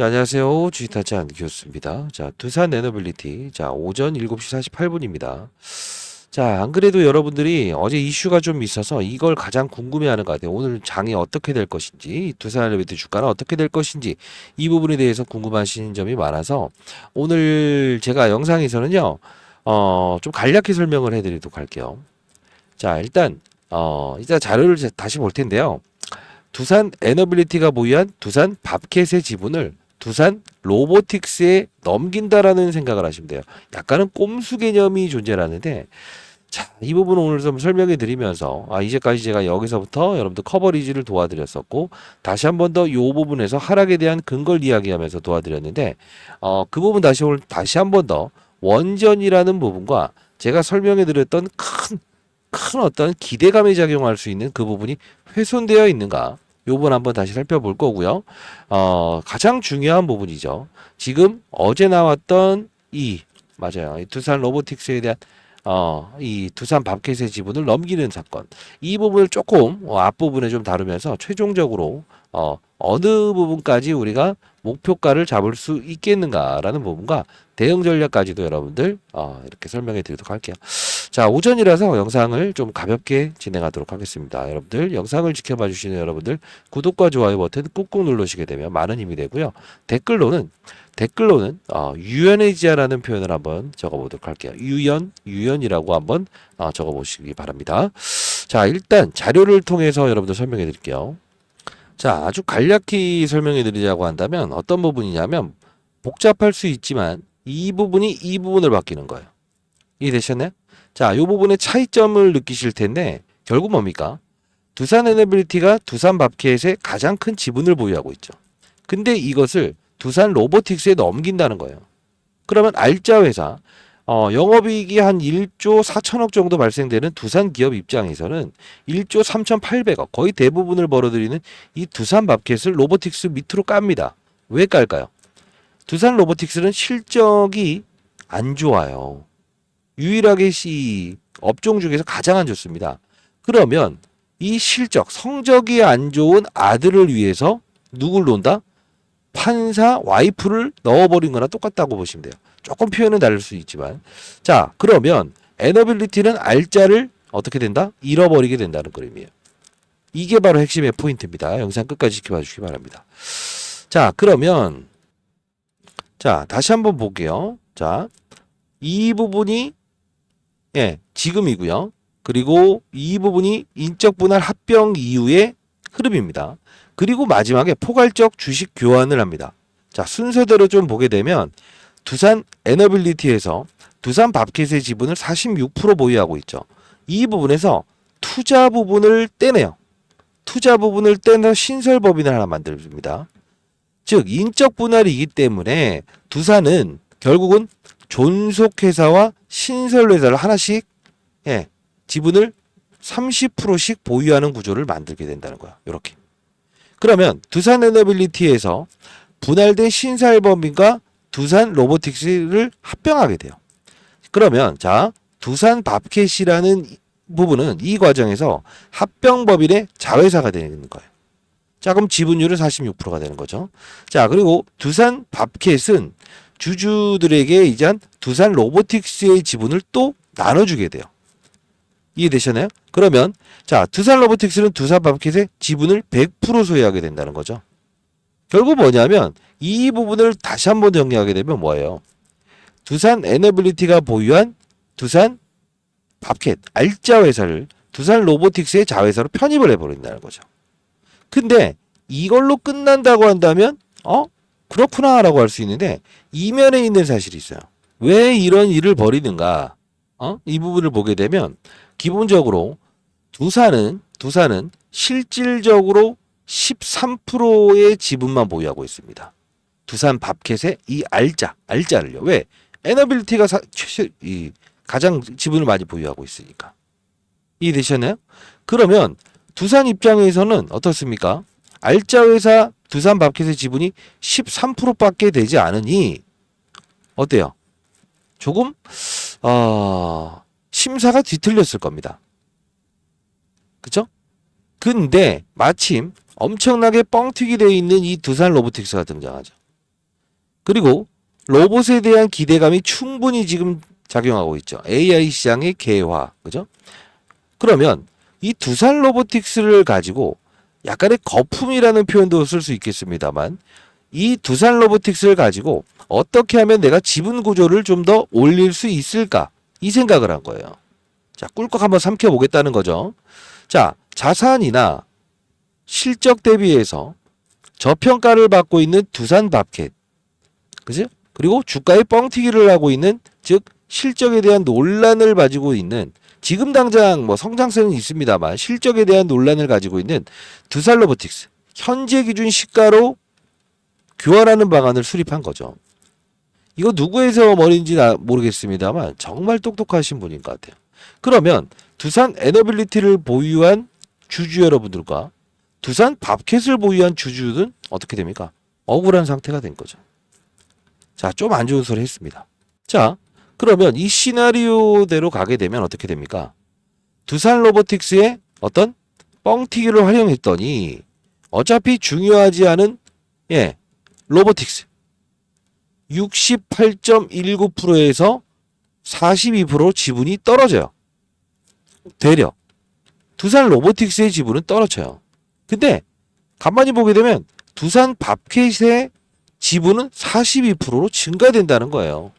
자, 안녕하세요. 주식타짜 안교수입니다. 자, 두산 에너빌리티. 자, 오전 7시 48분입니다. 자, 안 그래도 여러분들이 어제 이슈가 좀 있어서 이걸 가장 궁금해하는 것 같아요. 오늘 장이 어떻게 될 것인지, 두산 에너빌리티 주가는 어떻게 될 것인지, 이 부분에 대해서 궁금하신 점이 많아서 오늘 제가 영상에서는요, 좀 간략히 설명을 해드리도록 할게요. 자, 일단 자료를 다시 볼 텐데요. 두산 에너빌리티가 보유한 두산 밥켓의 지분을 두산 로보틱스에 넘긴다라는 생각을 하시면 돼요. 약간은 꼼수 개념이 존재하는데, 자, 이 부분을 오늘 좀 설명해 드리면서, 이제까지 제가 여기서부터 여러분들 커버리지를 도와드렸었고, 다시 한 번 더 이 부분에서 하락에 대한 근거를 이야기하면서 도와드렸는데, 그 부분 다시 한 번 더 원전이라는 부분과 제가 설명해 드렸던 큰 어떤 기대감이 작용할 수 있는 그 부분이 훼손되어 있는가? 요 부분 한번 다시 살펴볼 거고요. 가장 중요한 부분이죠. 지금 어제 나왔던 맞아요. 이 두산 로보틱스에 대한 이 두산 밥켓의 지분을 넘기는 사건. 이 부분을 조금 앞부분에 좀 다루면서 최종적으로 어느 부분까지 우리가 목표가를 잡을 수 있겠는가라는 부분과 대응 전략까지도 여러분들 이렇게 설명해 드리도록 할게요. 자, 오전이라서 영상을 좀 가볍게 진행하도록 하겠습니다. 여러분들 영상을 지켜봐 주시는 여러분들 구독과 좋아요 버튼 꾹꾹 누르시게 되면 많은 힘이 되고요. 댓글로는 유연해지야라는 표현을 한번 적어보도록 할게요. 유연이라고 한번 적어보시기 바랍니다. 자, 일단 자료를 통해서 여러분들 설명해 드릴게요. 자, 아주 간략히 설명해 드리자고 한다면 어떤 부분이냐면 복잡할 수 있지만 이 부분이 이 부분을 바뀌는 거예요. 이해되셨나요? 자, 이 부분의 차이점을 느끼실 텐데 결국 뭡니까? 두산 에너빌리티가 두산 밥켓의 가장 큰 지분을 보유하고 있죠. 근데 이것을 두산 로보틱스에 넘긴다는 거예요. 그러면 알짜 회사, 영업이익이 한 1조 4천억 정도 발생되는 두산 기업 입장에서는 1조 3,800억, 거의 대부분을 벌어들이는 이 두산 밥켓을 로보틱스 밑으로 깝니다. 왜 깔까요? 두산 로보틱스는 실적이 안 좋아요. 유일하게 이 업종 중에서 가장 안 좋습니다. 그러면 이 성적이 안 좋은 아들을 위해서 누굴 논다? 판사 와이프를 넣어버린 거나 똑같다고 보시면 돼요. 조금 표현은 다를 수 있지만. 자, 그러면 에너빌리티는 알짜를 어떻게 된다? 잃어버리게 된다는 그림이에요. 이게 바로 핵심의 포인트입니다. 영상 끝까지 지켜봐 주시기 바랍니다. 자, 그러면 다시 한번 볼게요. 자, 이 부분이 지금이고요. 그리고 이 부분이 인적 분할 합병 이후의 흐름입니다. 그리고 마지막에 포괄적 주식 교환을 합니다. 자, 순서대로 좀 보게 되면 두산 에너빌리티에서 두산 밥켓의 지분을 46% 보유하고 있죠. 이 부분에서 투자 부분을 떼내요. 투자 부분을 떼서 신설법인을 하나 만들어줍니다. 즉 인적 분할이기 때문에 두산은 결국은 존속회사와 신설회사를 하나씩 지분을 30%씩 보유하는 구조를 만들게 된다는 거야. 이렇게. 그러면 두산 에너빌리티에서 분할된 신설법인과 두산 로보틱스를 합병하게 돼요. 그러면 두산 밥켓이라는 부분은 이 과정에서 합병법인의 자회사가 되는 거예요. 자, 그럼 지분율은 46%가 되는 거죠. 자, 그리고 두산 밥켓은 주주들에게 이제 두산 로보틱스의 지분을 또 나눠주게 돼요. 이해되셨나요? 그러면 두산 로보틱스는 두산 밥켓의 지분을 100% 소유하게 된다는 거죠. 결국 뭐냐면 이 부분을 다시 한번 정리하게 되면 뭐예요? 두산 에너빌리티가 보유한 두산 밥켓 알짜 회사를 두산 로보틱스의 자회사로 편입을 해버린다는 거죠. 근데 이걸로 끝난다고 한다면 그렇구나 라고 할 수 있는데 이면에 있는 사실이 있어요. 왜 이런 일을 벌이는가? 이 부분을 보게 되면 기본적으로 두산은 실질적으로 13%의 지분만 보유하고 있습니다. 두산 밥켓의 이 알짜를요. 왜? 에너빌리티가 가장 지분을 많이 보유하고 있으니까. 이해되셨나요? 그러면 두산 입장에서는 어떻습니까? 알짜 회사 두산 밥켓의 지분이 13%밖에 되지 않으니 어때요? 조금 심사가 뒤틀렸을 겁니다. 그쵸? 근데 마침 엄청나게 뻥튀기 되어 있는 이 두산 로보틱스가 등장하죠. 그리고 로봇에 대한 기대감이 충분히 지금 작용하고 있죠. AI 시장의 개화, 그죠? 그러면 이 두산 로보틱스를 가지고 약간의 거품이라는 표현도 쓸 수 있겠습니다만 이 두산 로보틱스를 가지고 어떻게 하면 내가 지분 구조를 좀 더 올릴 수 있을까? 이 생각을 한 거예요. 자, 꿀꺽 한번 삼켜보겠다는 거죠. 자, 자산이나 실적 대비해서 저평가를 받고 있는 두산 밥캣, 그죠? 그리고 주가에 뻥튀기를 하고 있는, 즉 실적에 대한 논란을 가지고 있는, 지금 당장 뭐 성장세는 있습니다만 실적에 대한 논란을 가지고 있는 두산 로보틱스, 현재 기준 시가로 교환하는 방안을 수립한 거죠. 이거 누구에서 머리인지 모르겠습니다만 정말 똑똑하신 분인 것 같아요. 그러면 두산 에너빌리티를 보유한 주주 여러분들과 두산 밥캣을 보유한 주주는 어떻게 됩니까? 억울한 상태가 된 거죠. 자, 좀 안 좋은 소리 했습니다. 자, 그러면 이 시나리오대로 가게 되면 어떻게 됩니까? 두산 로보틱스의 어떤 뻥튀기를 활용했더니 어차피 중요하지 않은 로보틱스 68.19%에서 42% 지분이 떨어져요. 되려 두산 로보틱스의 지분은 떨어져요. 근데 가만히 보게 되면 두산 밥캣의 지분은 42%로 증가된다는 거예요.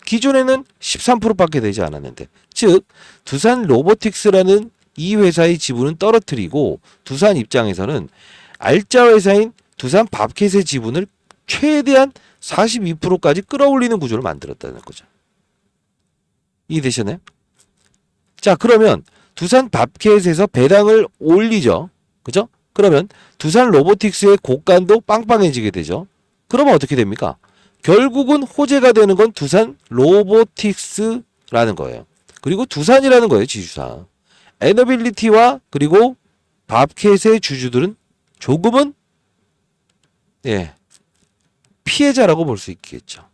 기존에는 13%밖에 되지 않았는데, 즉 두산 로보틱스라는 이 회사의 지분은 떨어뜨리고 두산 입장에서는 알짜 회사인 두산 밥캣의 지분을 최대한 42%까지 끌어올리는 구조를 만들었다는 거죠. 이해되셨나요? 자, 그러면 두산 밥캣에서 배당을 올리죠. 그죠? 그러면 두산 로보틱스의 곡간도 빵빵해지게 되죠. 그러면 어떻게 됩니까? 결국은 호재가 되는 건 두산 로보틱스라는 거예요. 그리고 두산이라는 거예요, 지주사. 에너빌리티와 그리고 밥캣의 주주들은 조금은 피해자라고 볼 수 있겠죠.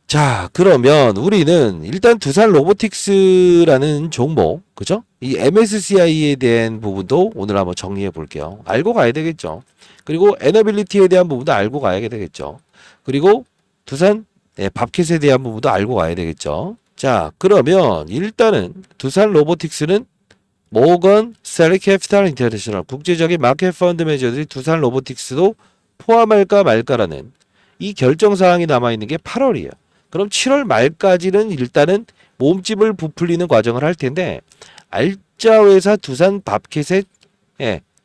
자, 그러면 우리는 일단 두산 로보틱스라는 종목, 그죠? 이 MSCI에 대한 부분도 오늘 한번 정리해 볼게요. 알고 가야 되겠죠. 그리고 에너빌리티에 대한 부분도 알고 가야 되겠죠. 그리고 두산 밥캣에 대한 부분도 알고 가야 되겠죠. 자, 그러면 일단은 두산 로보틱스는 모건 스탠리 캐피탈 인터내셔널 국제적인 마켓 펀드 매니저들이 두산 로보틱스도 포함할까 말까라는 이 결정사항이 남아있는 게 8월이에요. 그럼 7월 말까지는 일단은 몸집을 부풀리는 과정을 할 텐데, 알짜 회사 두산 밥캣의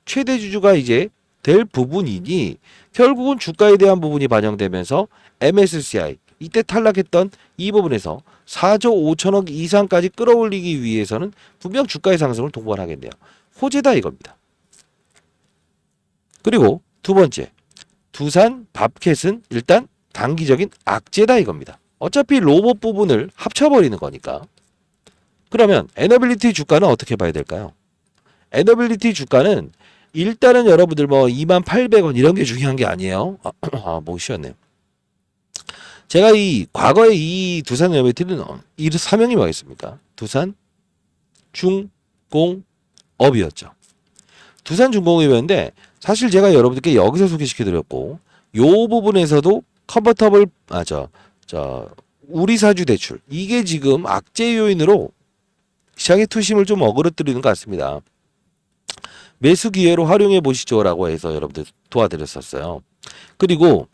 최대 주주가 이제 될 부분이니 결국은 주가에 대한 부분이 반영되면서 MSCI 이때 탈락했던 이 부분에서 4조 5천억 이상까지 끌어올리기 위해서는 분명 주가의 상승을 동반하겠네요. 호재다 이겁니다. 그리고 두 번째, 두산 밥캣은 일단 단기적인 악재다 이겁니다. 어차피 로봇 부분을 합쳐버리는 거니까. 그러면 에너빌리티 주가는 어떻게 봐야 될까요? 에너빌리티 주가는 일단은 여러분들 뭐 28,000원 이런 게 중요한 게 아니에요. 뭐 쉬웠네요. 제가 이 과거에 이 두산 에너빌리티는 이 사명이 뭐겠습니까? 두산 중공업이었죠. 두산 중공업이었는데 사실 제가 여러분들께 여기서 소개시켜 드렸고, 요 부분에서도 컨버터블 우리 사주 대출 이게 지금 악재 요인으로 시장의 투심을 좀 어그러뜨리는 것 같습니다. 매수 기회로 활용해 보시죠라고 해서 여러분들 도와드렸었어요. 그리고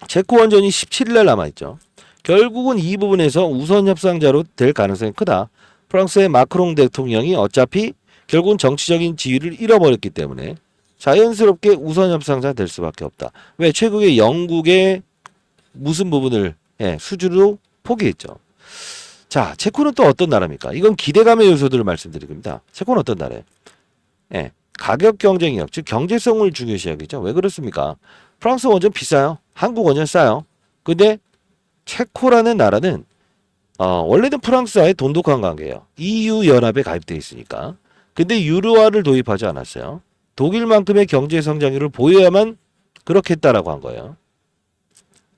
체코 원전이 17일 날 남아있죠. 결국은 이 부분에서 우선 협상자로 될 가능성이 크다. 프랑스의 마크롱 대통령이 어차피 결국은 정치적인 지위를 잃어버렸기 때문에 자연스럽게 우선 협상자 될 수밖에 없다. 왜? 최근에 영국의 무슨 부분을 수주로 포기했죠. 자, 체코는 또 어떤 나라입니까? 이건 기대감의 요소들을 말씀드립니다. 체코는 어떤 나라예요? 가격 경쟁력, 즉 경제성을 중요시하겠죠. 왜 그렇습니까? 프랑스 원전 비싸요. 한국 원전 싸요. 근데 체코라는 나라는 원래는 프랑스와의 돈독한 관계예요. EU 연합에 가입되어 있으니까. 근데 유로화를 도입하지 않았어요. 독일만큼의 경제 성장률을 보여야만 그렇겠다라고 한 거예요.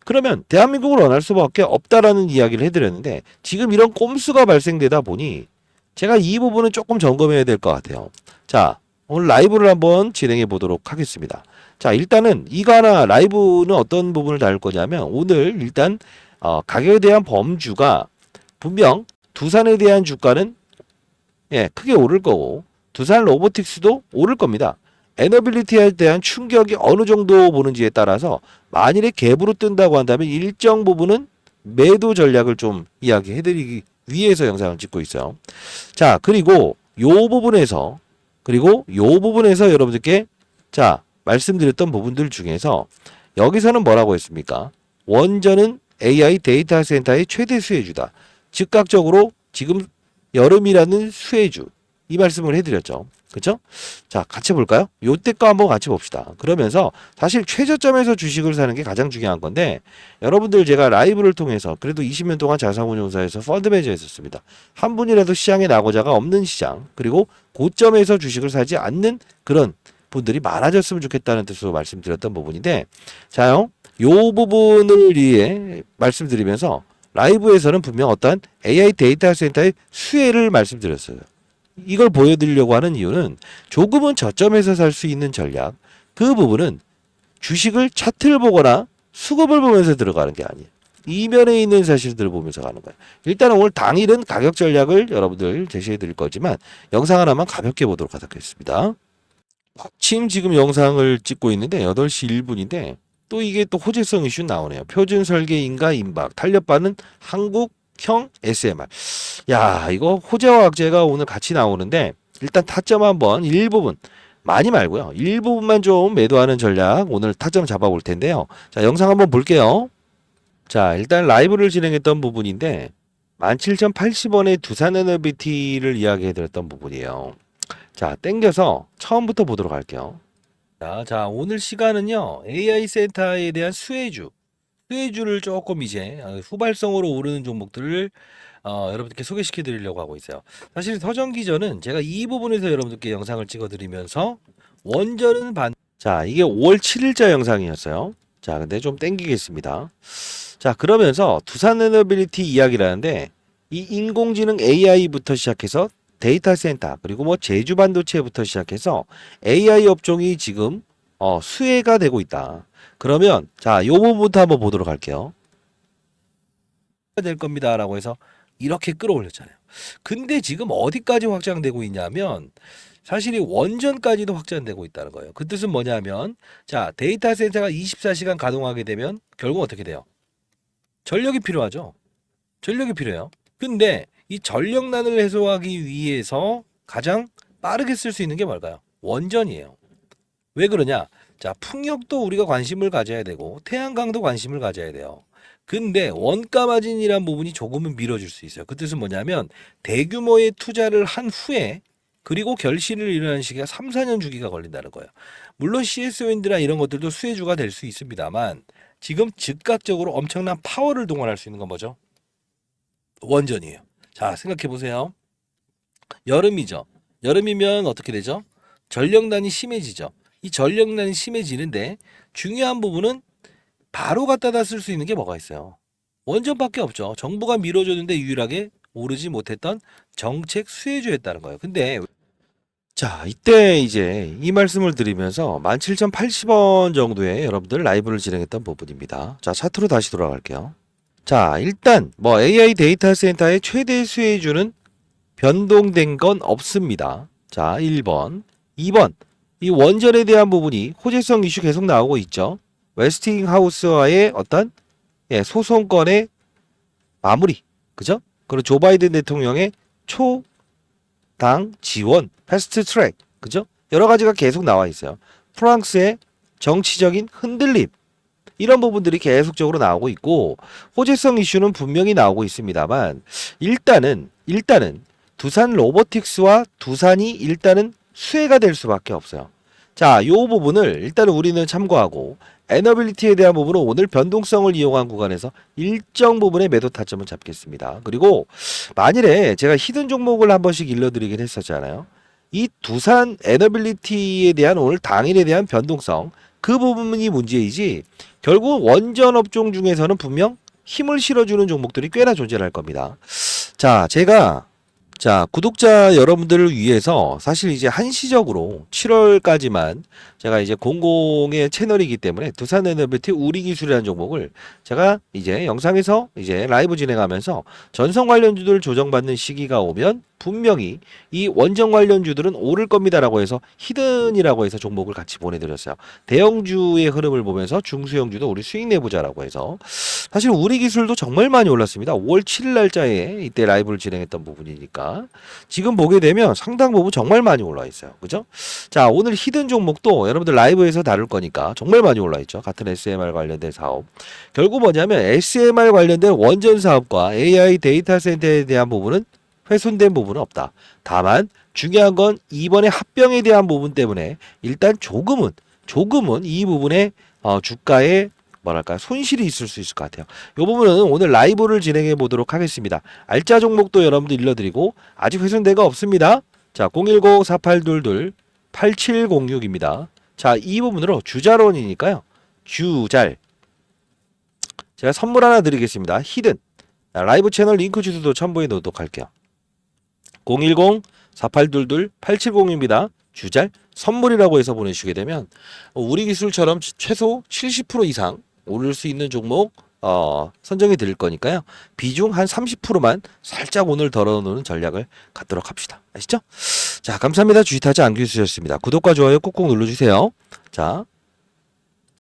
그러면 대한민국을 원할 수밖에 없다라는 이야기를 해드렸는데, 지금 이런 꼼수가 발생되다 보니 제가 이 부분은 조금 점검해야 될 것 같아요. 자, 오늘 라이브를 한번 진행해 보도록 하겠습니다. 자, 일단은 이거 하나 라이브는 어떤 부분을 다룰 거냐면 오늘 일단 가격에 대한 범주가 분명 두산에 대한 주가는 크게 오를 거고 두산 로보틱스도 오를 겁니다. 에너빌리티에 대한 충격이 어느 정도 보는지에 따라서 만일에 갭으로 뜬다고 한다면 일정 부분은 매도 전략을 좀 이야기해드리기 위해서 영상을 찍고 있어요. 자, 그리고 요 부분에서 여러분들께 자 말씀드렸던 부분들 중에서 여기서는 뭐라고 했습니까? 원전은 AI 데이터 센터의 최대 수혜주다. 즉각적으로 지금 여름이라는 수혜주 이 말씀을 해드렸죠. 그렇죠? 자, 같이 볼까요? 요때 거 한번 같이 봅시다. 그러면서 사실 최저점에서 주식을 사는 게 가장 중요한 건데 여러분들 제가 라이브를 통해서 그래도 20년 동안 자산운용사에서 펀드 매니저 했었습니다. 한 분이라도 시장에 나고자가 없는 시장 그리고 고점에서 주식을 사지 않는 그런 분들이 많아졌으면 좋겠다는 뜻으로 말씀드렸던 부분인데 자요. 요 부분을 위해 말씀드리면서 라이브에서는 분명 어떤 AI 데이터 센터의 수혜를 말씀드렸어요. 이걸 보여드리려고 하는 이유는 조금은 저점에서 살 수 있는 전략 그 부분은 주식을 차트를 보거나 수급을 보면서 들어가는 게 아니에요. 이면에 있는 사실들을 보면서 가는 거예요. 일단은 오늘 당일은 가격 전략을 여러분들 제시해 드릴 거지만 영상 하나만 가볍게 보도록 하겠습니다. 마침 지금 영상을 찍고 있는데 8시 1분인데 또 이게 또 호재성 이슈 나오네요. 표준 설계인가 임박 탄력받는 한국형 SMR. 야, 이거 호재와 악재가 오늘 같이 나오는데 일단 타점 한번 일부분 많이 말고요. 일부분만 좀 매도하는 전략 오늘 타점 잡아볼 텐데요. 자, 영상 한번 볼게요. 자, 일단 라이브를 진행했던 부분인데 17,080원의 두산에너비티를 이야기해드렸던 부분이에요. 자, 땡겨서 처음부터 보도록 할게요. 자, 오늘 시간은요. AI 센터에 대한 수혜주를 조금 이제 후발성으로 오르는 종목들을 여러분들께 소개시켜 드리려고 하고 있어요. 사실 서정기전은 제가 이 부분에서 여러분들께 영상을 찍어 드리면서 원전은 자, 이게 5월 7일자 영상이었어요. 자, 근데 좀 땡기겠습니다. 자, 그러면서 두산에너빌리티 이야기를 하는데 이 인공지능 AI부터 시작해서 데이터 센터 그리고 뭐 제주 반도체부터 시작해서 AI 업종이 지금 수혜가 되고 있다. 그러면 자, 요 부분부터 한번 보도록 할게요. 될 겁니다라고 해서 이렇게 끌어올렸잖아요. 근데 지금 어디까지 확장되고 있냐면 사실 이 원전까지도 확장되고 있다는 거예요. 그 뜻은 뭐냐면 자, 데이터 센터가 24시간 가동하게 되면 결국 어떻게 돼요? 전력이 필요하죠. 전력이 필요해요. 근데 이 전력난을 해소하기 위해서 가장 빠르게 쓸 수 있는 게 뭘까요? 원전이에요. 왜 그러냐? 자, 풍력도 우리가 관심을 가져야 되고 태양광도 관심을 가져야 돼요. 근데 원가 마진이란 부분이 조금은 미뤄질 수 있어요. 그 뜻은 뭐냐면 대규모의 투자를 한 후에 그리고 결실을 이루는 시기가 3, 4년 주기가 걸린다는 거예요. 물론 CSO인드나 이런 것들도 수혜주가 될 수 있습니다만 지금 즉각적으로 엄청난 파워를 동원할 수 있는 건 뭐죠? 원전이에요. 자, 생각해 보세요. 여름이죠. 여름이면 어떻게 되죠? 전력난이 심해지죠. 이 전력난이 심해지는데 중요한 부분은 바로 갖다다 쓸 수 있는 게 뭐가 있어요? 원전밖에 없죠. 정부가 밀어줬는데 유일하게 오르지 못했던 정책 수혜주였다는 거예요. 근데 자, 이때 이제 이 말씀을 드리면서 17,080원 정도에 여러분들 라이브를 진행했던 부분입니다. 자, 차트로 다시 돌아갈게요. 자, 일단 뭐 AI 데이터 센터의 최대 수혜주는 변동된 건 없습니다. 자, 1번. 2번. 이 원전에 대한 부분이 호재성 이슈 계속 나오고 있죠. 웨스팅하우스와의 어떤 소송건의 마무리. 그죠? 그리고 조 바이든 대통령의 초당 지원, 패스트 트랙. 그죠? 여러 가지가 계속 나와 있어요. 프랑스의 정치적인 흔들림. 이런 부분들이 계속적으로 나오고 있고 호재성 이슈는 분명히 나오고 있습니다만 일단은 두산 로보틱스와 두산이 일단은 수혜가 될 수밖에 없어요. 자, 요 부분을 일단은 우리는 참고하고 에너빌리티에 대한 부분은 오늘 변동성을 이용한 구간에서 일정 부분의 매도 타점을 잡겠습니다. 그리고 만일에 제가 히든 종목을 한 번씩 일러드리긴 했었잖아요. 이 두산 에너빌리티에 대한 오늘 당일에 대한 변동성 그 부분이 문제이지 결국 원전 업종 중에서는 분명 힘을 실어주는 종목들이 꽤나 존재할 겁니다. 자, 제가 자, 구독자 여러분들을 위해서 사실 이제 한시적으로 7월까지만 제가 이제 공공의 채널이기 때문에 두산 에너비티 우리기술이라는 종목을 제가 이제 영상에서 이제 라이브 진행하면서 전선 관련주들 조정받는 시기가 오면 분명히 이 원전 관련주들은 오를 겁니다라고 해서 히든이라고 해서 종목을 같이 보내드렸어요. 대형주의 흐름을 보면서 중수형주도 우리 수익 내보자라고 해서 사실 우리 기술도 정말 많이 올랐습니다. 5월 7일 날짜에 이때 라이브를 진행했던 부분이니까 지금 보게 되면 상당 부분 정말 많이 올라 있어요. 그죠? 자, 오늘 히든 종목도 여러분들 라이브에서 다룰 거니까 정말 많이 올라 있죠. 같은 SMR 관련된 사업. 결국 뭐냐면 SMR 관련된 원전 사업과 AI 데이터 센터에 대한 부분은 훼손된 부분은 없다. 다만 중요한 건 이번에 합병에 대한 부분 때문에 일단 조금은 이 부분에 주가에 뭐랄까 손실이 있을 수 있을 것 같아요. 이 부분은 오늘 라이브를 진행해 보도록 하겠습니다. 알짜 종목도 여러분들 일러드리고 아직 훼손된 거 없습니다. 자, 010-4822-8706입니다. 자, 이 부분으로 주자론이니까요. 주잘 제가 선물 하나 드리겠습니다. 히든 라이브 채널 링크 주소도 첨부해 놓도록 할게요. 010-4822-8706입니다. 주잘 선물이라고 해서 보내주시게 되면 우리 기술처럼 최소 70% 이상 오를 수 있는 종목 선정해 드릴 거니까요. 비중 한 30%만 살짝 오늘 덜어놓는 전략을 갖도록 합시다. 아시죠? 자, 감사합니다. 주식타자 안규수였습니다. 구독과 좋아요 꾹꾹 눌러주세요. 자.